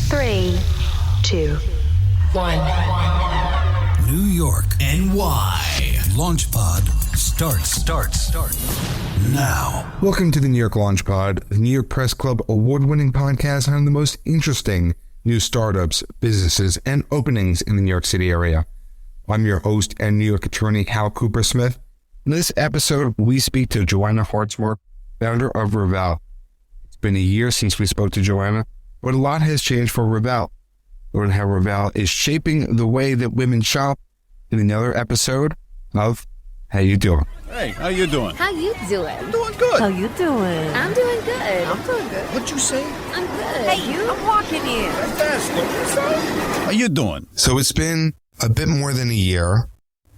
3, 2, 1. New York, NY. LaunchPod starts now. Welcome to the New York LaunchPod, the New York Press Club award-winning podcast on the most interesting new startups, businesses, and openings in the New York City area. I'm your host and New York attorney, Hal Cooper Smith. In this episode, we speak to JoAnna Hartzmark, founder of Revelle. It's been a year since we spoke to JoAnna, but a lot has changed for Revelle. Learn how Revelle is shaping the way that women shop in another episode of How You Doing. Hey, how you doing? How you doing? I'm doing good. How you doing? I'm doing good. I'm doing good. What'd you say? I'm good. Hey, you? I'm walking in. Fantastic. What'd you say? How you doing? So it's been a bit more than a year.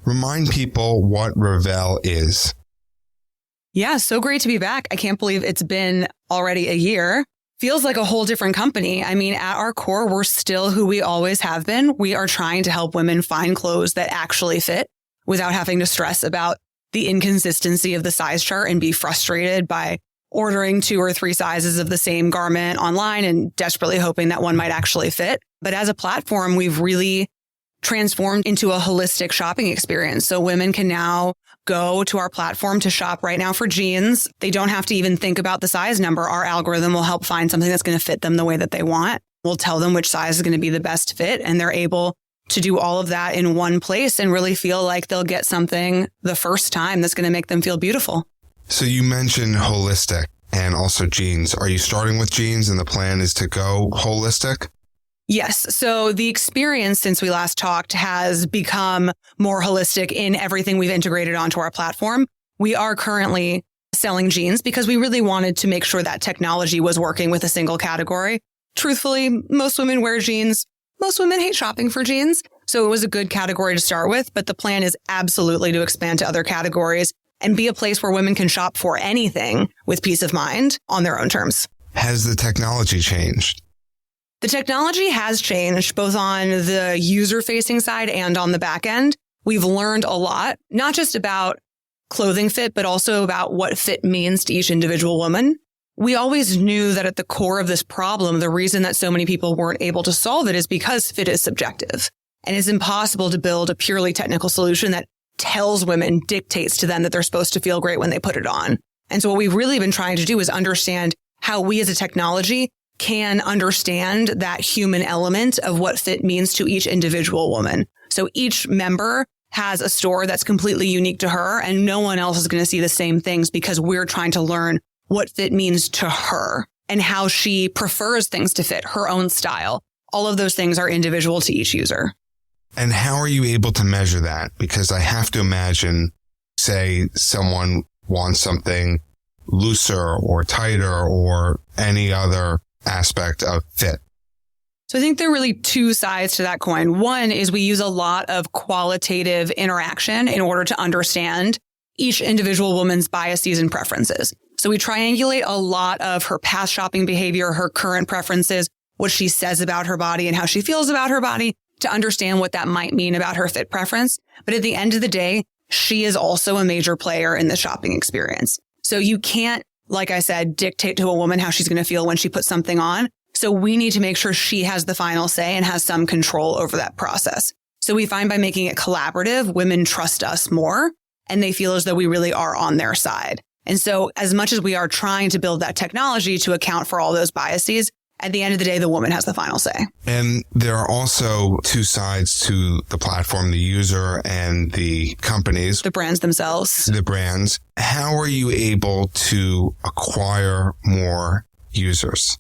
Remind people what Revelle is. Yeah, so great to be back. I can't believe it's been already a year. Feels like a whole different company. I mean, at our core, we're still who we always have been. We are trying to help women find clothes that actually fit without having to stress about the inconsistency of the size chart and be frustrated by ordering 2 or 3 sizes of the same garment online and desperately hoping that one might actually fit. But as a platform, we've really transformed into a holistic shopping experience. So women can now go to our platform to shop right now for jeans. They don't have to even think about the size number. Our algorithm will help find something that's going to fit them the way that they want. We'll tell them which size is going to be the best fit, and they're able to do all of that in one place and really feel like they'll get something the first time that's going to make them feel beautiful. So you mentioned holistic and also jeans. Are you starting with jeans and the plan is to go holistic? Yes. So the experience since we last talked has become more holistic in everything we've integrated onto our platform. We are currently selling jeans because we really wanted to make sure that technology was working with a single category. Truthfully, most women wear jeans. Most women hate shopping for jeans. So it was a good category to start with. But the plan is absolutely to expand to other categories and be a place where women can shop for anything with peace of mind on their own terms. Has the technology changed? The technology has changed both on the user-facing side and on the back end. We've learned a lot, not just about clothing fit, but also about what fit means to each individual woman. We always knew that at the core of this problem, the reason that so many people weren't able to solve it is because fit is subjective. And it's impossible to build a purely technical solution that tells women, dictates to them that they're supposed to feel great when they put it on. And so what we've really been trying to do is understand how we as a technology can understand that human element of what fit means to each individual woman. So each member has a store that's completely unique to her, and no one else is going to see the same things because we're trying to learn what fit means to her and how she prefers things to fit her own style. All of those things are individual to each user. And how are you able to measure that? Because I have to imagine, say, someone wants something looser or tighter or any other aspect of fit. So I think there are really 2 sides to that coin. One is we use a lot of qualitative interaction in order to understand each individual woman's biases and preferences. So we triangulate a lot of her past shopping behavior, her current preferences, what she says about her body and how she feels about her body to understand what that might mean about her fit preference. But at the end of the day, she is also a major player in the shopping experience. So you can't, like I said, dictate to a woman how she's going to feel when she puts something on. So we need to make sure she has the final say and has some control over that process. So we find by making it collaborative, women trust us more and they feel as though we really are on their side. And so as much as we are trying to build that technology to account for all those biases, at the end of the day, the woman has the final say. And there are also 2 sides to the platform, the user and the companies. The brands themselves. The brands. How are you able to acquire more users?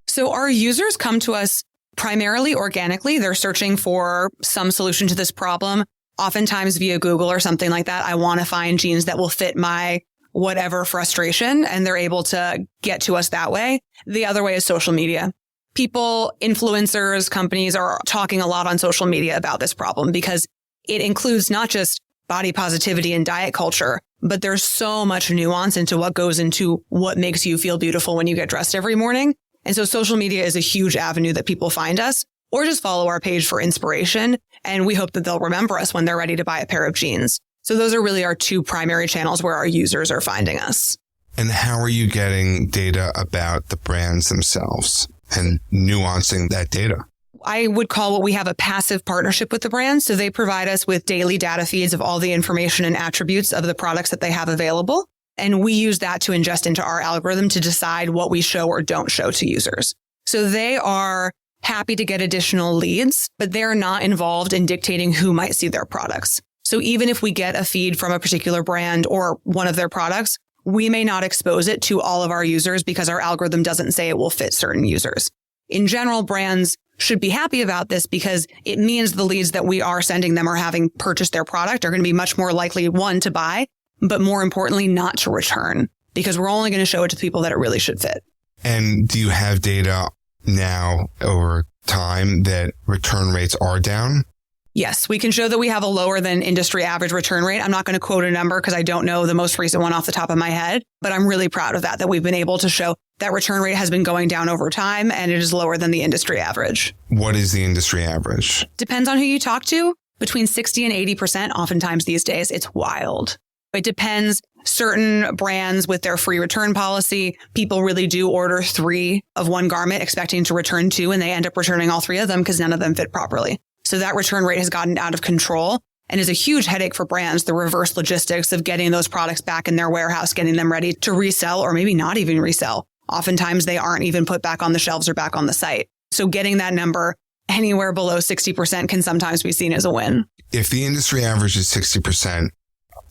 So our users come to us primarily organically. They're searching for some solution to this problem, oftentimes via Google or something like that. I want to find jeans that will fit my whatever frustration, and they're able to get to us that way. The other way is social media. People, influencers, companies are talking a lot on social media about this problem because it includes not just body positivity and diet culture, but there's so much nuance into what goes into what makes you feel beautiful when you get dressed every morning. And so social media is a huge avenue that people find us or just follow our page for inspiration. And we hope that they'll remember us when they're ready to buy a pair of jeans. So those are really our 2 primary channels where our users are finding us. And how are you getting data about the brands themselves? and nuancing that data? I would call what we have a passive partnership with the brand. So they provide us with daily data feeds of all the information and attributes of the products that they have available. And we use that to ingest into our algorithm to decide what we show or don't show to users. So they are happy to get additional leads, but they're not involved in dictating who might see their products. So even if we get a feed from a particular brand or one of their products, we may not expose it to all of our users because our algorithm doesn't say it will fit certain users. In general, brands should be happy about this because it means the leads that we are sending them or having purchased their product are going to be much more likely, one, to buy, but more importantly, not to return, because we're only going to show it to people that it really should fit. And do you have data now over time that return rates are down? Yes, we can show that we have a lower than industry average return rate. I'm not going to quote a number because I don't know the most recent one off the top of my head, but I'm really proud of that we've been able to show that return rate has been going down over time and it is lower than the industry average. What is the industry average? Depends on who you talk to. Between 60 and 80% oftentimes these days. It's wild. It depends. Certain brands with their free return policy, people really do order 3 of one garment expecting to return 2, and they end up returning all 3 of them because none of them fit properly. So that return rate has gotten out of control and is a huge headache for brands, the reverse logistics of getting those products back in their warehouse, getting them ready to resell or maybe not even resell. Oftentimes they aren't even put back on the shelves or back on the site. So getting that number anywhere below 60% can sometimes be seen as a win. If the industry average is 60%,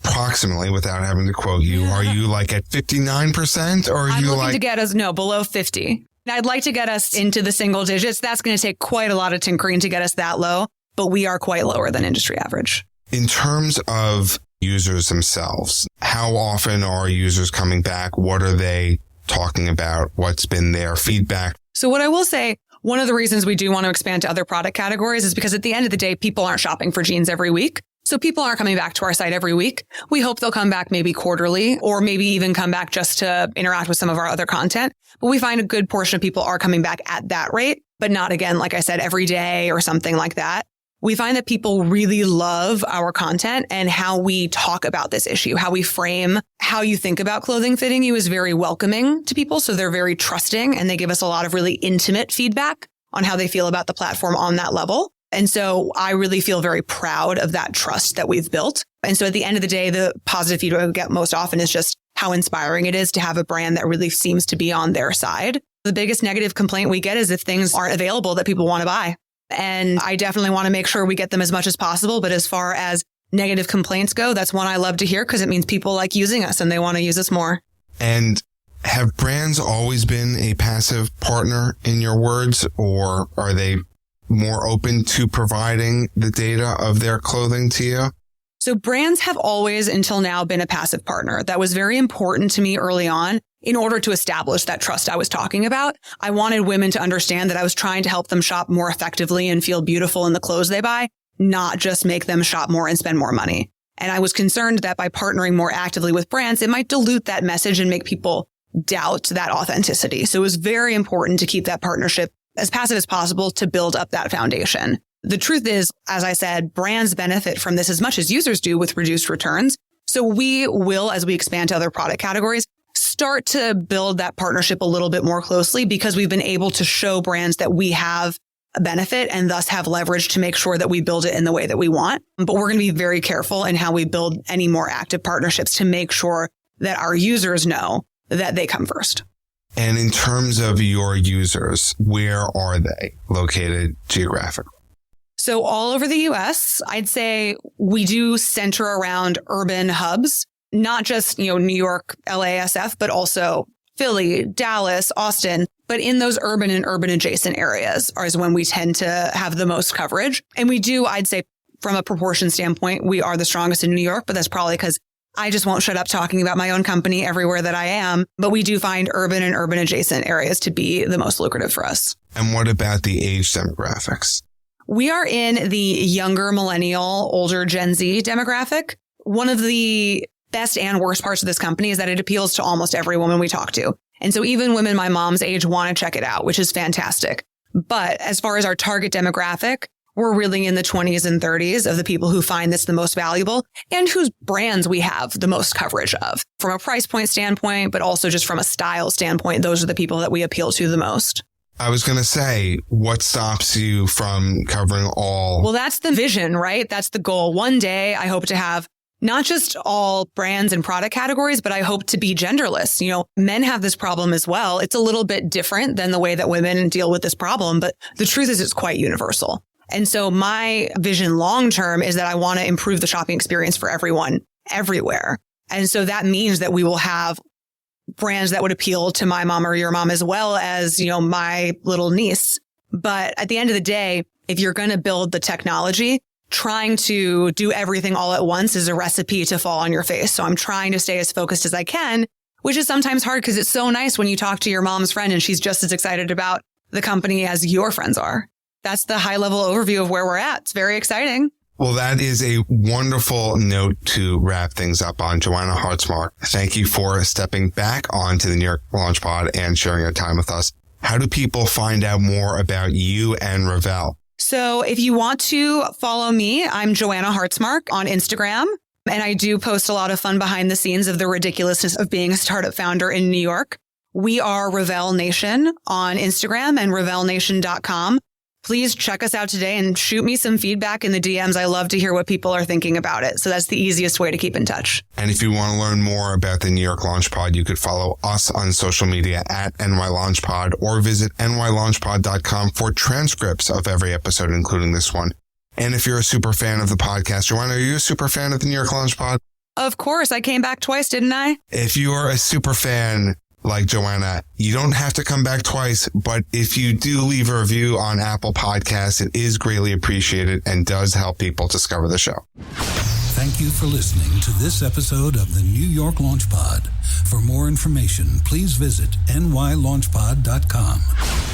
approximately, without having to quote you, are you like at 59% or are I'm you looking like to get us, below 50. I'd like to get us into the single digits. That's going to take quite a lot of tinkering to get us that low, but we are quite lower than industry average. In terms of users themselves, how often are users coming back? What are they talking about? What's been their feedback? So what I will say, one of the reasons we do want to expand to other product categories is because at the end of the day, people aren't shopping for jeans every week. So people aren't coming back to our site every week. We hope they'll come back maybe quarterly or maybe even come back just to interact with some of our other content. But we find a good portion of people are coming back at that rate, but not, again, like I said, every day or something like that. We find that people really love our content and how we talk about this issue, how we frame how you think about clothing fitting you is very welcoming to people. So they're very trusting and they give us a lot of really intimate feedback on how they feel about the platform on that level. And so I really feel very proud of that trust that we've built. And so at the end of the day, the positive feedback we get most often is just how inspiring it is to have a brand that really seems to be on their side. The biggest negative complaint we get is if things aren't available that people want to buy. And I definitely want to make sure we get them as much as possible. But as far as negative complaints go, that's one I love to hear because it means people like using us and they want to use us more. And have brands always been a passive partner in your words, or are they more open to providing the data of their clothing to you? So brands have always until now been a passive partner. That was very important to me early on in order to establish that trust I was talking about. I wanted women to understand that I was trying to help them shop more effectively and feel beautiful in the clothes they buy, not just make them shop more and spend more money. And I was concerned that by partnering more actively with brands, it might dilute that message and make people doubt that authenticity. So it was very important to keep that partnership as passive as possible to build up that foundation. The truth is, as I said, brands benefit from this as much as users do with reduced returns. So we will, as we expand to other product categories, start to build that partnership a little bit more closely because we've been able to show brands that we have a benefit and thus have leverage to make sure that we build it in the way that we want. But we're going to be very careful in how we build any more active partnerships to make sure that our users know that they come first. And in terms of your users, where are they located geographically? So all over the US, I'd say we do center around urban hubs, not just, New York, LASF, but also Philly, Dallas, Austin. But in those urban and urban adjacent areas is when we tend to have the most coverage. And we do, I'd say from a proportion standpoint, we are the strongest in New York, but that's probably because I just won't shut up talking about my own company everywhere that I am. But we do find urban and urban adjacent areas to be the most lucrative for us. And what about the age demographics? We are in the younger millennial, older Gen Z demographic. One of the best and worst parts of this company is that it appeals to almost every woman we talk to. And so even women my mom's age want to check it out, which is fantastic. But as far as our target demographic, we're really in the 20s and 30s of the people who find this the most valuable and whose brands we have the most coverage of. From a price point standpoint, but also just from a style standpoint, those are the people that we appeal to the most. I was going to say, what stops you from covering all? Well, that's the vision, right? That's the goal. One day, I hope to have not just all brands and product categories, but I hope to be genderless. Men have this problem as well. It's a little bit different than the way that women deal with this problem, but the truth is it's quite universal. And so my vision long term is that I want to improve the shopping experience for everyone, everywhere. And so that means that we will have brands that would appeal to my mom or your mom as well as, my little niece. But at the end of the day, if you're going to build the technology, trying to do everything all at once is a recipe to fall on your face. So I'm trying to stay as focused as I can, which is sometimes hard because it's so nice when you talk to your mom's friend and she's just as excited about the company as your friends are. That's the high level overview of where we're at. It's very exciting. Well, that is a wonderful note to wrap things up on. JoAnna Hartzmark, thank you for stepping back onto the New York Launch Pod and sharing your time with us. How do people find out more about you and Revelle? So if you want to follow me, I'm JoAnna Hartzmark on Instagram. And I do post a lot of fun behind the scenes of the ridiculousness of being a startup founder in New York. We are Revelle Nation on Instagram and RevelleNation.com. Please check us out today and shoot me some feedback in the DMs. I love to hear what people are thinking about it. So that's the easiest way to keep in touch. And if you want to learn more about the New York Launch Pod, you could follow us on social media at NY Launch Pod or visit nylaunchpod.com for transcripts of every episode, including this one. And if you're a super fan of the podcast, JoAnna, are you a super fan of the New York Launch Pod? Of course. I came back twice, didn't I? If you are a super fan like JoAnna, you don't have to come back twice, but if you do leave a review on Apple Podcasts, it is greatly appreciated and does help people discover the show. Thank you for listening to this episode of the New York Launch Pod. For more information, please visit nylaunchpod.com.